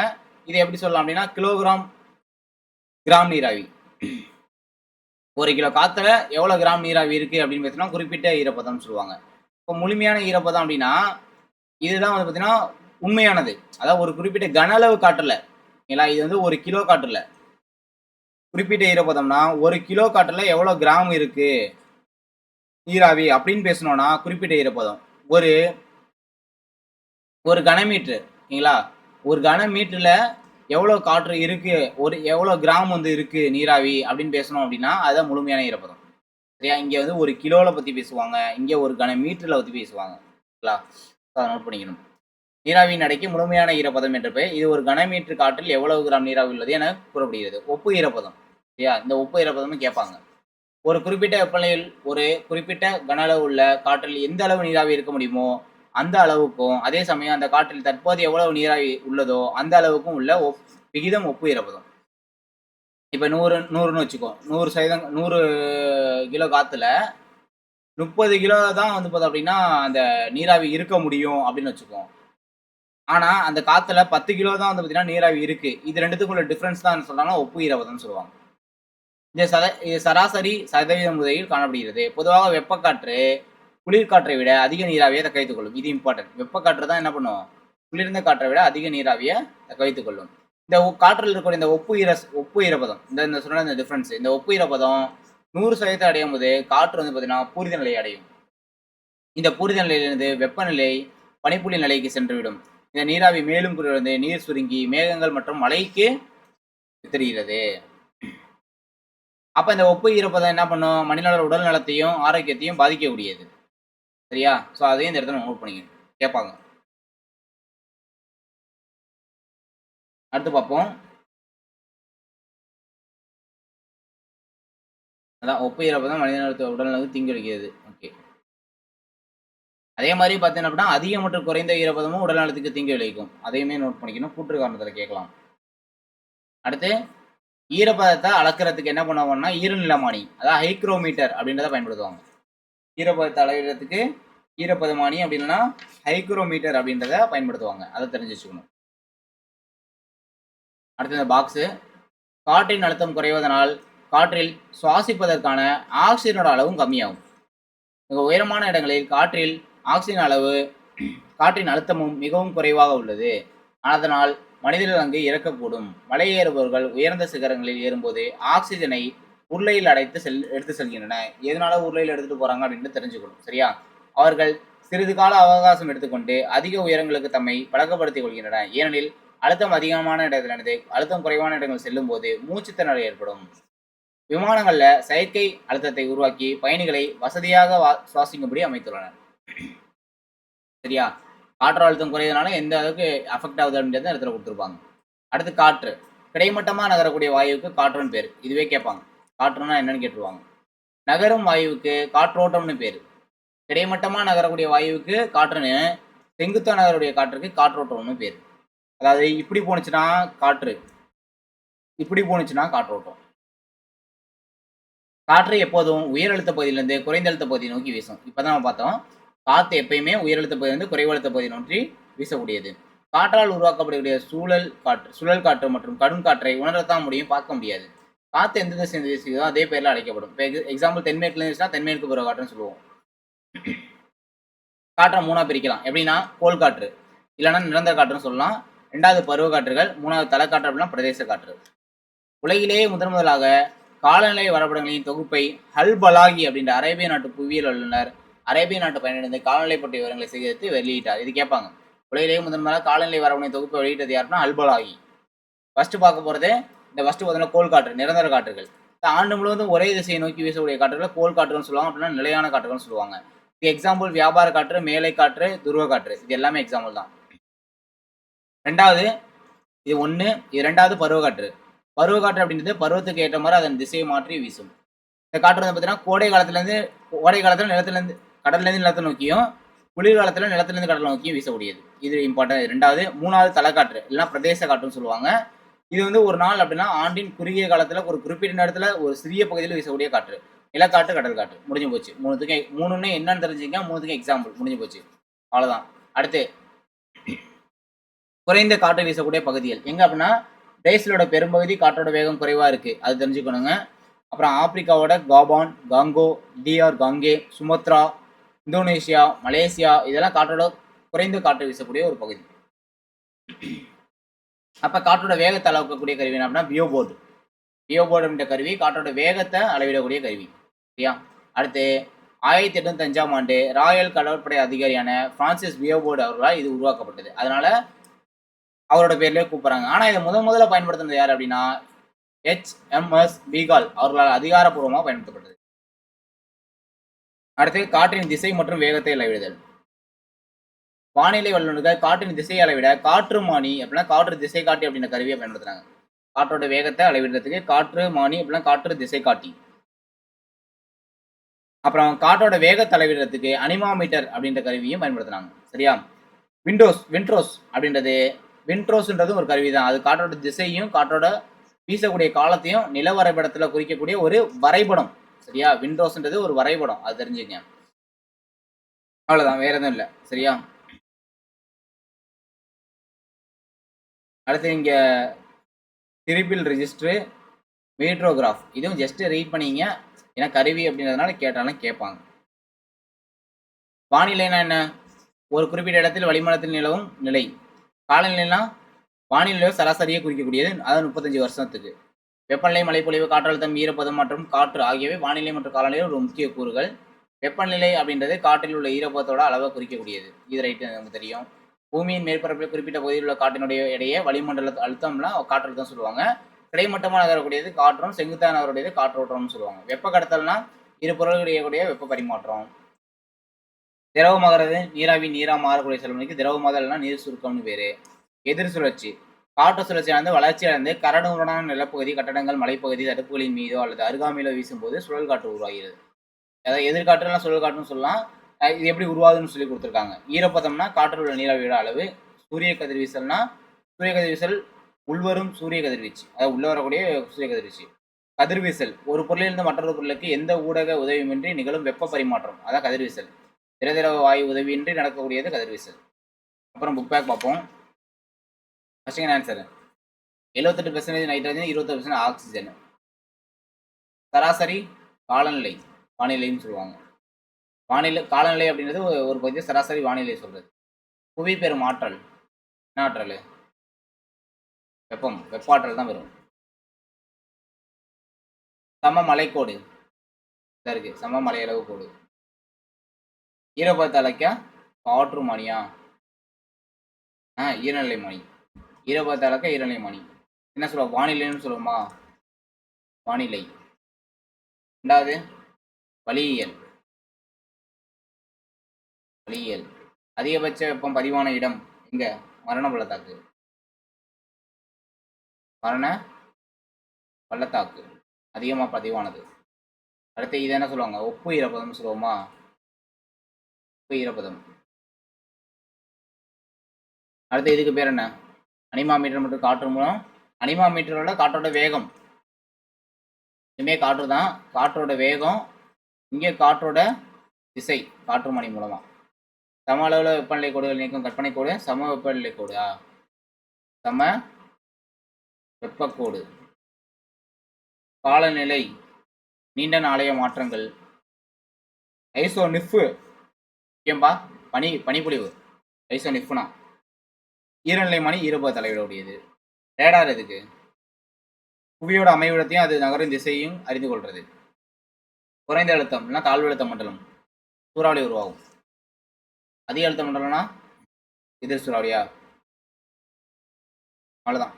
Speaker 1: இதை எப்படி சொல்லலாம் அப்படின்னா கிராம் நீராவி. 1 கிலோ காத்துல எவ்வளவு கிராம் நீராவி இருக்கு அப்படின்னு பார்த்தீங்கன்னா குறிப்பிட்ட ஈரப்பதம் சொல்லுவாங்க. இப்போ முழுமையான ஈரப்பதம் அப்படின்னா இதுதான் வந்து பார்த்தீங்கன்னா உண்மையானது. அதாவது ஒரு குறிப்பிட்ட கன அளவு காற்றுல இது வந்து 1 கிலோ காற்றுல குறிப்பிட்ட ஈரப்பதம்னா 1 கிலோ காற்றுல எவ்வளவு கிராம் இருக்கு நீராவி அப்படின்னு பேசணும்னா குறிப்பிட்ட ஈரப்பதம். ஒரு கனமீட்டர் ஒரு கனமீட்டர்ல எவ்வளவு காற்று இருக்கு, எவ்வளவு கிராம் வந்து இருக்கு நீராவி அப்படின்னு பேசணும் அப்படின்னா அதுதான் முழுமையான ஈரப்பதம். சரியா? இங்க வந்து ஒரு கிலோல பத்தி பேசுவாங்க. இங்க ஒரு கன மீட்டர்ல பத்தி பேசுவாங்க. சரிங்களா? அத நோட் பண்ணிக்கணும். நீராவியின் எடைக்கு முழுமையான ஈரப்பதம் என்ற பெயர். இது ஒரு கனமீட்டர் காற்றில் எவ்வளவு கிராம் நீராவி உள்ளது என கூறப்படுகிறது. ஒப்பு ஈரப்பதம். சரியா? இந்த ஒப்பு ஈரப்பதம்னு கேட்பாங்க. ஒரு குறிப்பிட்ட வெப்பநிலையில் ஒரு குறிப்பிட்ட கன அளவு உள்ள காற்றில் எந்த அளவு நீராவி இருக்க முடியுமோ, அந்த அளவுக்கும், அதே சமயம் அந்த காற்றில் தற்போது எவ்வளவு நீராவி உள்ளதோ, அந்த அளவுக்கும் உள்ள விகிதம் ஒப்பு ஈரப்பதம். இப்ப 100ன்னு வச்சுக்கோ. 100% 100 கிலோ காத்துல 30 கிலோ தான் வந்து பார்த்தோம் அப்டின்னா, அந்த நீராவி இருக்க முடியும் அப்டின்னு வச்சுக்குவோம். ஆனா, அந்த காத்துல 10 கிலோ தான் வந்து பார்த்தீங்கன்னா, நீராவி இருக்கு. இது 2த்துக்கும் உள்ள டிஃபரன்ஸ் தான் என்ன சொல்றாங்கன்னா, ஒப்பு ஈரப்பதம்னு சொல்லுவாங்க. இது சராசரி சதவீத முறையில் காணப்படுகிறது. பொதுவாக வெப்பக்காற்று குளிர்காற்றை விட அதிக நீராவியை தக்க வைத்துக் கொள்ளும். இது இம்பார்ட்டன்ட். வெப்பக்காற்று தான் என்ன பண்ணும்? குளிர்ந்த காற்றை விட அதிக நீராவிய தக்க வைத்துக் கொள்ளும். இந்த காற்றில் இருக்கக்கூடிய இந்த ஒப்பு ஈரப்பதம் இந்த சொன்ன இந்த டிஃபரன்ஸ். இந்த ஒப்பு ஈரப்பதம் 100% அடையும்போது காற்று வந்து பார்த்தீங்கன்னா, பூரித நிலையை அடையும். இந்த பூரித நிலையிலிருந்து வெப்பநிலை பனிப்புள்ளி நிலைக்கு சென்றுவிடும். இந்த நீராவி மேலும் குளிர்ந்து நீர் சுருங்கி மேகங்கள் மற்றும் மழைக்கு வித்திடுகிறது. அப்ப இந்த ஒப்பு ஈரப்பதம் என்ன பண்ணும்? மனிதனோட உடல் நலத்தையும், ஆரோக்கியத்தையும் பாதிக்கக்கூடியது. சரியா? ஸோ அதையும் இந்த இடத்துல நோட் பண்ணிக்கணும். கேட்பாங்க. அடுத்து பார்ப்போம். அதான் ஒப்பு ஈரப்பதம் மனிதனோட உடல் நலத்துக்கு தீங்கு விளைவிக்கிறது. ஓகே. அதே மாரி பார்த்தீங்க அப்படின்னா, அதிக மற்றும் குறைந்த ஈரப்பதமும் உடல் நலத்துக்கு தீங்கு விளைவிக்கும். அதையுமே நோட் பண்ணிக்கணும். கூற்று காரணத்துல கேட்கலாம். அடுத்து ஈரப்பதத்த அளக்கிறதுக்கு என்ன பண்ணுவாங்கன்னா, ஈரநிலமானி அதாவது ஹைக்ரோமீட்டர் அப்படின்றத பயன்படுத்துவாங்க. ஈரப்பதத்த அளவிடுறதுக்கு ஈரப்பதமானி அப்படி இல்லன்னா ஹைக்ரோமீட்டர் அப்படின்றத பயன்படுத்துவாங்க. அத தெரிஞ்சு வச்சுக்கணும். அடுத்து இந்த பாக்ஸு. காற்றின் அழுத்தம் குறைவதனால் காற்றில் சுவாசிப்பதற்கான ஆக்ஸிஜனோட அளவும் கம்மியாகும். மிக உயரமான இடங்களில் ஆக்ஸிஜன் அளவு காற்றின் அழுத்தமும் மிகவும் குறைவாக உள்ளது. அதனால் மனிதர்கள் அங்கு இறக்கக்கூடும். மலை ஏறுபவர்கள் உயர்ந்த சிகரங்களில் ஏறும்போது ஆக்ஸிஜனை உருளையில் எடுத்து செல்கின்றன. எதனால உருளையில் எடுத்துட்டு போறாங்க அப்படின்னு தெரிஞ்சுக்கணும். சரியா? அவர்கள் சிறிது கால அவகாசம் எடுத்துக்கொண்டு அதிக உயரங்களுக்கு தம்மை பழக்கப்படுத்திக் கொள்கின்றன. ஏனெனில் அழுத்தம் அதிகமான இடத்திலிருந்து அழுத்தம் குறைவான இடங்கள் செல்லும் போது மூச்சுத்திணறல் ஏற்படும். விமானங்கள்ல செயற்கை அழுத்தத்தை உருவாக்கி பயணிகளை வசதியாக சுவாசிக்கும்படி அமைத்துள்ளனர். சரியா? காற்று அழுத்தம் குறையதுனால எந்த அளவுக்கு அஃபெக்ட் ஆகுது அப்படின்றத இடத்துல கொடுத்துருப்பாங்க. அடுத்து காற்று. கிடைமட்டமா நகரக்கூடிய வாயுவுக்கு காற்றுன்னு பேர். இதுவே கேட்பாங்க. காற்றுன்னா என்னன்னு கேட்டுருவாங்க. நகரும் வாயுவுக்கு காற்றோட்டம்னு பேரு. கிடைமட்டமா நகரக்கூடிய வாயுவுக்கு காற்றுன்னு, செங்குத்தா நகரக்கூடிய காற்றுக்கு காற்றோட்டம்னு பேரு. அதாவது இப்படி போனுச்சுன்னா காற்று, இப்படி போனுச்சுன்னா காற்றோட்டம். காற்று எப்போதும் உயர் அழுத்த பகுதியிலிருந்து குறைந்த அழுத்த பகுதியை நோக்கி வீசும். இப்பதான் நம்ம பார்த்தோம். காற்று எப்பயுமே உயர் அழுத்த பகுதியிலிருந்து குறைவு அழுத்த பகுதியை நோக்கி வீசக்கூடியது. காற்றால் உருவாக்கப்படக்கூடிய சுழல் காற்று மற்றும் கடும் காற்றை உணரத்தான் முடியும், பார்க்க முடியாது. காற்று எந்த திசை வீசுகிறதோ அதே பேர்ல அழைக்கப்படும். இப்போ எக்ஸாம்பிள் தென்மேற்குல இருந்துச்சுன்னா தென்மேற்கு பருவ காற்றுன்னு சொல்லுவோம். காற்றை 3ஆ பிரிக்கலாம். எப்படின்னா கோள் காற்று, இல்லைன்னா நிரந்தர காற்றுன்னு சொல்லலாம். 2வது பருவ காற்றுகள், 3வது தலைக்காற்று அப்படின்னா பிரதேச காற்று. உலகிலேயே முதலாக காலநிலை வரைபடங்களின் தொகுப்பை அல்-பலாகி அப்படின்ற அரேபிய நாட்டு புவியியல் வல்லுநர் அரேபிய நாட்டு பயணிலிருந்து காலநிலை பற்றிய விவரங்களை சேகரித்து வெளியிட்டார். இது கேட்பாங்க. உலகிலேயே முதன்முதலாக காலநிலை வரைபடங்களின் தொகுப்பை வெளியிட்டது யாருன்னா அல்-பலாகி. ஃபர்ஸ்ட் பார்க்க போறது இந்த ஃபர்ஸ்ட் பார்த்தீங்கன்னா கோள் காற்று, நிரந்தர காற்றுகள். ஆண்டு முழுவதும் ஒரே திசையை நோக்கி வீசக்கூடிய காற்றுகளை கோள் காற்றுன்னு சொல்லுவாங்க, அப்படின்னா நிலையான காற்றுகள்னு சொல்லுவாங்க. இது எக்ஸாம்பிள் வியாபார காற்று, மேலை காற்று, துருவ காற்று. இது எல்லாமே எக்ஸாம்பிள் தான். 2வது இது 1, இது 2வது பருவக்காற்று. பருவக்காற்று அப்படின்றது பருவத்துக்கு ஏற்ற மாதிரி அதன் திசையை மாற்றி வீசும். இந்த காற்று வந்து பார்த்தீங்கன்னா கோடை காலத்துல நிலத்திலிருந்து கடல்லேருந்து நிலத்தை நோக்கியும், குளிர்காலத்துல நிலத்திலிருந்து கடலை நோக்கியும் வீசக்கூடியது. இது இம்பார்ட்டன்ட். 2வது. 3வது தலைக்காற்று, இல்லைன்னா பிரதேச காற்றுன்னு சொல்லுவாங்க. இது வந்து ஒரு நாள் அப்படின்னா ஆண்டின் குறுகிய காலத்துல ஒரு குறிப்பிட்ட நேரத்துல ஒரு சிறிய பகுதியில் வீசக்கூடிய காற்று. நிலக்காற்று, கடல் காற்று. முடிஞ்சு போச்சு. 3ன்னு என்னன்னு தெரிஞ்சுக்க, 3த்துக்கு எக்ஸாம்பிள் முடிஞ்சு போச்சு. அவ்வளவுதான். அடுத்து குறைந்த காற்று வீசக்கூடிய பகுதிகள் எங்க அப்படின்னா பிரேசிலோட பெரும்பகுதி காற்றோட வேகம் குறைவா இருக்கு, அது தெரிஞ்சுக்கணுங்க. அப்புறம் ஆப்பிரிக்காவோட Gabon, Congo, DR Congo, Sumatra, Indonesia, Malaysia இதெல்லாம் காற்றோட குறைந்த காற்று வீசக்கூடிய ஒரு பகுதி. அப்ப காற்றோட வேகத்தை அளக்கக்கூடிய கருவி என்ன அப்படின்னா பியோபோர்டு. பியோபோர்டு என்ற கருவி காற்றோட வேகத்தை அளவிடக்கூடிய கருவி. சரியா? அடுத்து 1885ஆம் ஆண்டு ராயல் கடற்படை அதிகாரியான பிரான்சிஸ் பியோபோர்டு அவர்களால் இது உருவாக்கப்பட்டது. அதனால அவரோட பேர்லயே கூப்பிடுறாங்க. ஆனா இதை முதல்ல பயன்படுத்தினது யார் அப்படின்னா HMS பீகால் அவர்களால் அதிகாரப்பூர்வமாக பயன்படுத்தப்பட்டது. அடுத்து காற்றின் திசை மற்றும் வேகத்தை அளவிடுதல். வானிலை வல்லுநர்கள் காற்றின் திசையை அளவிட காற்றுமானி அப்படின்னா காற்று திசை காட்டி அப்படின்ற கருவியை பயன்படுத்துறாங்க. காற்றோட வேகத்தை அளவிடுறதுக்கு காற்று மானி அப்படின்னா காற்று திசை காட்டி. அப்புறம் காற்றோட வேகத்தை அளவிடுறதுக்கு அனிமாமீட்டர் அப்படின்ற கருவியும் பயன்படுத்துறாங்க. சரியா? விண்ட்ரோஸ் அப்படின்றது விண்ட்ரோஸ்ன்றது ஒரு கருவி தான். அது காற்றோட திசையும் காற்றோட வீசக்கூடிய காலத்தையும் நில வரைபடத்துல குறிக்கக்கூடிய ஒரு வரைபடம். சரியா? விண்ட்ரோஸ்ன்றது ஒரு வரைபடம், அது தெரிஞ்சுங்க. அவ்வளவுதான், வேற எதுவும் இல்லை. சரியா? அடுத்து இங்க திரிபிள் ரெஜிஸ்டர், மீட்ரோகிராஃப், இதுவும் ஜஸ்ட் ரீட் பண்ணிங்க. ஏன்னா கருவி அப்படின்றதுனால கேட்டாலும் கேட்பாங்க. வானிலைனா என்ன? ஒரு குறிப்பிட்ட இடத்தில் வளிமண்டலத்தில் நிலவும் நிலை. காலநிலைனா வானிலையோ சராசரியை குறிக்கக்கூடியது, அதாவது 35 வருஷத்துக்கு. வெப்பநிலை, மழைப்பொழிவு, காற்றழுத்தம், ஈரப்பதம் மற்றும் காற்று ஆகியவை வானிலை மற்றும் காலநிலை ஒரு முக்கிய கூறுகள். வெப்பநிலை அப்படின்றது காற்றில் உள்ள ஈரப்பதத்தோட அளவை குறிக்கக்கூடியது. இது ரைட்டு, நமக்கு தெரியும். பூமியின் மேற்பரப்பில் குறிப்பிட்ட பகுதியில் உள்ள காற்றினுடைய இடையே வளிமண்டல அழுத்தம்னா காற்றழுத்தம் சொல்லுவாங்க. கிடைமட்டமாக நகரக்கூடியது காற்றும், செங்குத்தாக நகரக்கூடியது காற்றோட்டம்னு சொல்லுவாங்க. வெப்ப கடத்தல்னா இரு பொருள்களிடையே வெப்ப பரிமாற்றம். திரவமாகிறது நீராவி நீரா மாறக்கூடிய செல்வனுக்கு திரவமாதல்னா நீர் சுருக்கம்னு பேரு. எதிர் சுழற்சி காற்று சுழற்சியானது வளர்ச்சி அடைந்து கரடுமுரடான நிலப்பகுதி, கட்டடங்கள், மலைப்பகுதி, தடுப்புகளின் மீதோ அல்லது அருகாமையிலோ வீசும்போது சுழல் காற்று உருவாகிறது. அதாவது எதிர்காற்றுலாம் சுழல் காற்றுன்னு சொல்லலாம். இது எப்படி உருவாகுதுன்னு சொல்லி கொடுத்துருக்காங்க. ஈரப்பதம்னா காற்றில் உள்ள நீராவியோட அளவு. சூரிய கதிர்வீசல்னா சூரிய கதிர்வீசல் உள்வரும் சூரிய கதிர்வீச்சு, அதாவது உள்ள வரக்கூடிய சூரிய கதிர்வீச்சு. கதிர்வீசல் ஒரு பொருளிலிருந்து மற்றொரு பொருளுக்கு எந்த ஊடக உதவியின்றி நிகழும் வெப்ப பரிமாற்றம், அதான் கதிர்வீசல். திரதிரவ வாயு உதவியின்றி நடக்கக்கூடியது கதிர்வீசல். அப்புறம் புக் பேக் பார்ப்போம். First answer 78% nitrogen, 21% oxygen. சராசரி காலநிலை வானிலைன்னு சொல்லுவாங்க. வானிலை காலநிலை அப்படின்றது ஒரு பகுதி சராசரி வானிலை சொல்றது. புவி பெறும் ஆற்றல் என்ன ஆற்றல்? வெப்பம், வெப்பாற்றல் தான் வரும். சம மலைக்கோடு இருக்கு, சம மலையளவு கோடு. ஈரப்பதத்தை அழைக்க காற்று மானியா? ஈரநிலை மானி. ஈரப்பதத்தை அழைக்க ஈரநிலை மானி. என்ன சொல்லுவோம்? வானிலைன்னு சொல்லுவோமா? வானிலை. ரெண்டாவது வளியியல். வளியியல் அதிகபட்ச வெப்பம் பதிவான இடம் எங்க? மரண பள்ளத்தாக்கு. மரண பள்ளத்தாக்கு அதிகமா பதிவானது. அடுத்து இதை என்ன சொல்லுவாங்க? ஒப்பு ஈரப்பதம் சொல்லுவோமா? ஒப்பு ஈரப்பதம். அடுத்து இதுக்கு பேர் என்ன? அனிமாமீட்டர் மற்றும் காற்று மூலம். அனிமாமீட்டரோட காற்றோட வேகம், இனிமே காற்று தான். காற்றோட வேகம், இங்கே காற்றோட திசை காற்று மணி மூலமா. சம அளவுல வெப்பநிலை கோடுகள் நீக்கும் கற்பனை கோடு சம வெப்பநிலை கோடு. சம வெப்பக்கோடு. காலநிலை நீண்ட நாளைய மாற்றங்கள். ஐசோநிஃப் முக்கியம்பா, பனிப்பொழிவு. ஐசோநிஃப்னா ஈரநிலை மணி ஈரப்பத தலைவிடக்கூடியது. ரேடார் எதுக்கு? புவியோட அமைவிடத்தையும் அது நகரின் திசையும் அறிந்து கொள்றது. குறைந்த அழுத்தம்னா தாழ்வழுத்த மண்டலம், சூறாவளி உருவாகும். அதிக அழுத்த மண்டலம்னா எதிர் சூறாவளியா? அவ்வளவுதான்.